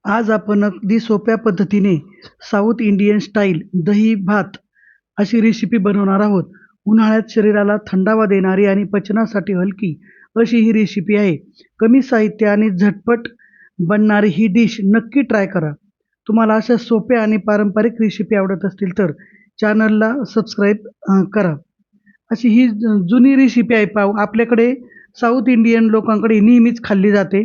आज आपण अगदी सोप्या पद्धतीने साऊथ इंडियन स्टाईल दही भात अशी रेसिपी बनवणार आहोत. उन्हाळ्यात शरीराला थंडावा देणारी आणि पचनासाठी हलकी अशी ही रेसिपी आहे. कमी साहित्य आणि झटपट बनणारी ही डिश नक्की ट्राय करा. तुम्हाला अशा सोप्या आणि पारंपरिक रेसिपी आवडत असतील तर चॅनलला सबस्क्राईब करा. अशी ही जुनी रेसिपी आहे पाव आपल्याकडे साऊथ इंडियन लोकांकडे नेहमीच खाल्ली जाते.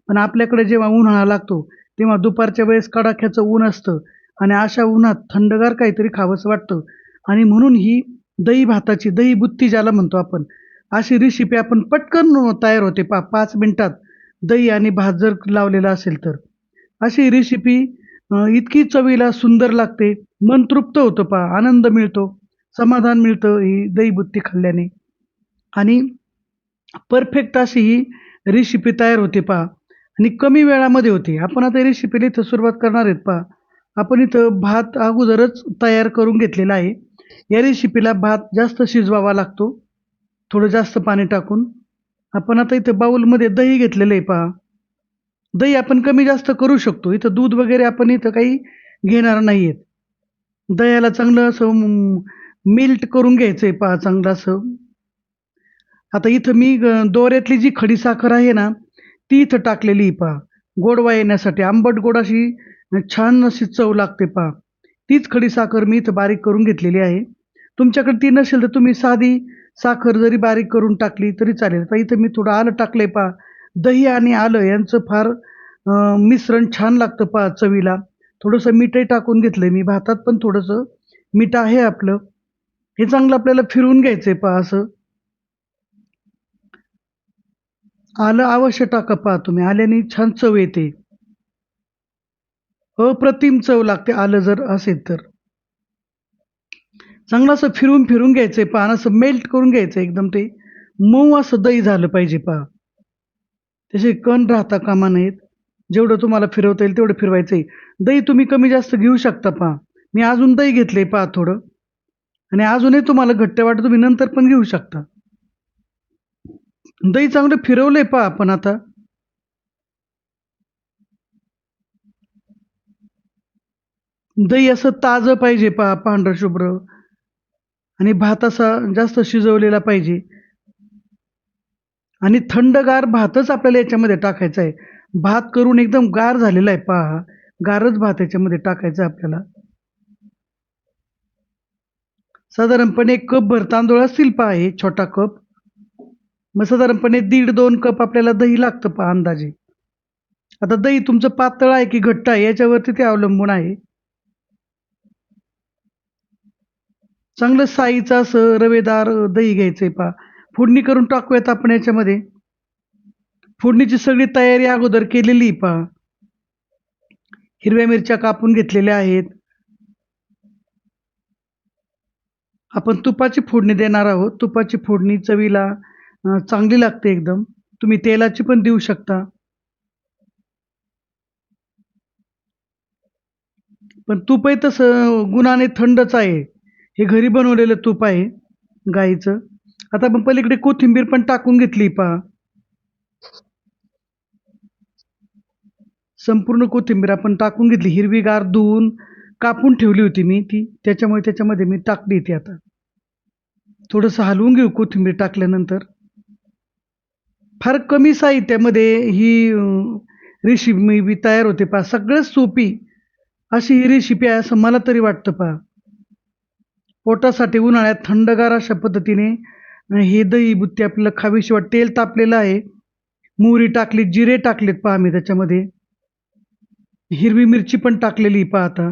पण आपल्याकडे जेव्हा उन्हाळा लागतो, तेव्हा दुपारच्या वेळेस कडाक्याचं ऊन असतं आणि अशा उन्हात थंडगार काहीतरी खावंसं वाटतं आणि म्हणून ही दही भाताची दही बुत्ती ज्याला म्हणतो आपण, अशी रेसिपी आपण पटकन तयार होते 5 मिनिटात दही आणि भात जर लावलेला असेल तर. अशी रेसिपी इतकी चवीला सुंदर लागते, मन तृप्त होतं आनंद मिळतो, समाधान मिळतं ही दही बुत्ती खाल्ल्याने आणि परफेक्ट अशी ही रेसिपी तयार होते आणि कमी वेळामध्ये होते. आपण आता रेसिपीला इथं सुरुवात करणार आहेत आपण इथं भात अगोदरच तयार करून घेतलेला आहे. या रेसिपीला भात जास्त शिजवावा लागतो, थोडं जास्त पाणी टाकून. आपण आता इथं बाउलमध्ये दही घेतलेलं आहे दही आपण कमी जास्त करू शकतो. इथं दूध वगैरे आपण इथं काही घेणार नाहीयेत. दह्याला चांगलं असं मेल्ट करून घ्यायचंय चांगलं असं. आता इथं मी दोऱ्यातली जी खडी साखर आहे ना, ती इथं टाकलेली आहे गोडवा येण्यासाठी. आंबट गोड अशी छान अशी चव लागते तीच खडी साखर मी इथं बारीक करून घेतलेली आहे. तुमच्याकडे ती नसेल तर तुम्ही साधी साखर जरी बारीक करून टाकली तरी चालेल. आता इथं मी थोडं आलं टाकलंय दही आणि आलं यांचं फार मिश्रण छान लागतं चवीला. थोडंसं मीठही टाकून घेतलंय मी. भातात पण थोडंसं मीठ आहे आपलं. हे चांगलं आपल्याला फिरवून घ्यायचंय असं. आलं अवश्य टाका तुम्ही. आल्याने छान चव येते. अप्रतिम चव लागते आलं जर असेल तर. चांगलं असं फिरून घ्यायचंय आणि असं मेल्ट करून घ्यायचं एकदम ते मऊ असं दही झालं पाहिजे त्याचे कण राहता कामा नयेत. जेवढं तुम्हाला फिरवता येईल तेवढं फिरवायचंय. दही तुम्ही कमी जास्त घेऊ शकता मी अजून दही घेतलंय थोडं आणि अजूनही तुम्हाला घट्ट वाटतं तुम्ही नंतर पण घेऊ शकता. दही चांगलं फिरवलंय आपण आता. दही असं ताजं पाहिजे पांढरं शुभ्र आणि भात असा जास्त शिजवलेला पाहिजे आणि थंडगार भातच आपल्याला याच्यामध्ये टाकायचा आहे. भात करून एकदम गार झालेला आहे गारच भात याच्यामध्ये टाकायचा आपल्याला. साधारणपणे 1 कप भर तांदूळ असतील हे छोटा कप. मग साधारणपणे 1.5-2 कप आपल्याला दही लागतं अंदाजे. आता दही तुमचं पातळ आहे की घट्ट आहे याच्यावरती ते अवलंबून आहे. चांगलं साईचं असं रवेदार दही घ्यायचंय फोडणी करून टाकूयात आपण याच्यामध्ये. फोडणीची सगळी तयारी अगोदर केलेली हिरव्या मिरच्या कापून घेतलेल्या आहेत. आपण तुपाची फोडणी देणार आहोत. तुपाची फोडणी चवीला चांगली लागते एकदम. तुम्ही तेलाची पण देऊ शकता. पण तूपही तसं गुणाने थंडच आहे. हे घरी बनवलेलं तूप आहे गाईचं. आता आपण पलीकडे कोथिंबीर पण टाकून घेतली संपूर्ण कोथिंबीर आपण टाकून घेतली. हिरवीगार धुवून कापून ठेवली होती मी ती. त्याच्यामध्ये मी टाकली ती आता. थोडंसं हलवून घेऊ कोथिंबीर टाकल्यानंतर. फार कमी साहित्यामध्ये ही रेसिपी तयार होते सगळ्यात सोपी अशी ही रेसिपी आहे असं मला तरी वाटतं पोटासाठी उन्हाळ्यात थंडगार अशा पद्धतीने हे दही बुत्ती आपल्याला खावीशी वाटते. तेल तापलेलं आहे. मोहरी टाकली, जिरे टाकलेत मी त्याच्यामध्ये. हिरवी मिरची पण टाकलेली आता.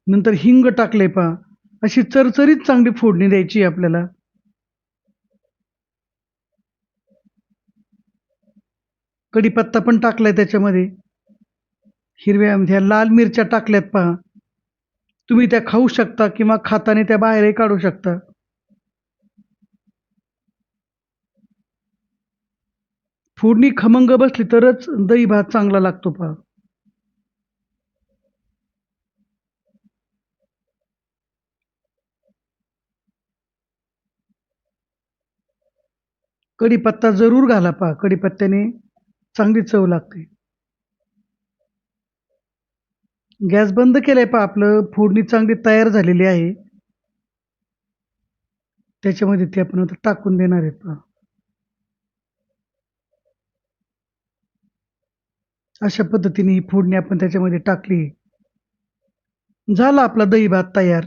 नंतर हिंग टाकले अशी चरचरीत चांगली फोडणी द्यायची आपल्याला. कढीपत्ता पण टाकलाय त्याच्यामध्ये. ह्या लाल मिरच्या टाकल्यात तुम्ही त्या खाऊ शकता किंवा खाताने त्या बाहेरही काढू शकता. फोडणी खमंग बसली तरच दही भात चांगला लागतो कढीपत्ता जरूर घाला पहा, कढीपत्त्याने चांगली चव लागते. गॅस बंद केलाय पहा, आपलं फोडणी चांगली तयार झालेली आहे. त्याच्यामध्ये ते आपण आता टाकून देणार आहे पहा. अशा पद्धतीने ही फोडणी आपण त्याच्यामध्ये टाकली. झाला आपला दही भात तयार.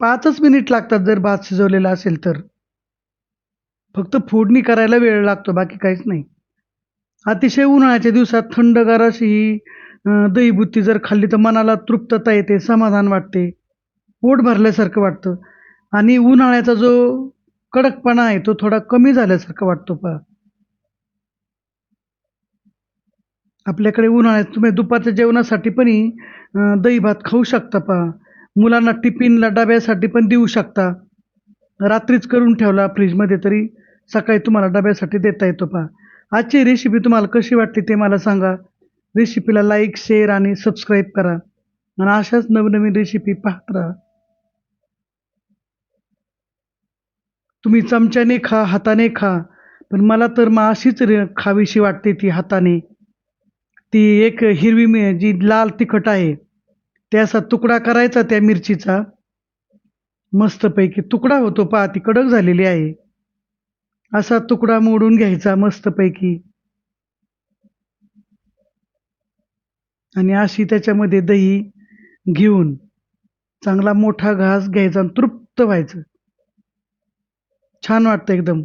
5च मिनिट लागतात जर भात शिजवलेला असेल तर. फक्त फोडणी करायला वेळ लागतो, बाकी काहीच नाही. अतिशय उन्हाळ्याच्या दिवसात थंडगार अशी ही दहीभुत्ती जर खाल्ली तर मनाला तृप्तता येते, समाधान वाटते, पोट भरल्यासारखं वाटतं आणि उन्हाळ्याचा जो कडकपणा आहे तो थोडा कमी झाल्यासारखा वाटतो पहा. आपल्याकडे उन्हाळ्यात तुम्ही दुपारच्या जेवणासाठी पण ही दही भात खाऊ शकता पहा. मुलांना टिफिनला डब्यासाठी पण देऊ शकता. रात्रीच करून ठेवला फ्रिजमध्ये तरी सकाळी तुम्हाला डब्यासाठी देता येतो पहा. आजची रेसिपी तुम्हाला कशी वाटली ते मला सांगा. रेसिपीला लाईक, शेअर आणि सबस्क्राईब करा आणि अशाच नवनवीन रेसिपी पाहत राहा. तुम्ही चमच्याने खा, हाताने खा, पण मला तर मग अशीच खावीशी वाटते ती हाताने. ती एक हिरवी जी लाल तिखट आहे, ते असा तुकडा करायचा त्या मिरचीचा, मस्तपैकी तुकडा होतो पहा, ती कडक झालेली आहे. असा तुकडा मोडून घ्यायचा मस्तपैकी आणि अशी त्याच्यामध्ये दही घेऊन चांगला मोठा घास घ्यायचा आणि तृप्त व्हायचं. छान वाटतं एकदम.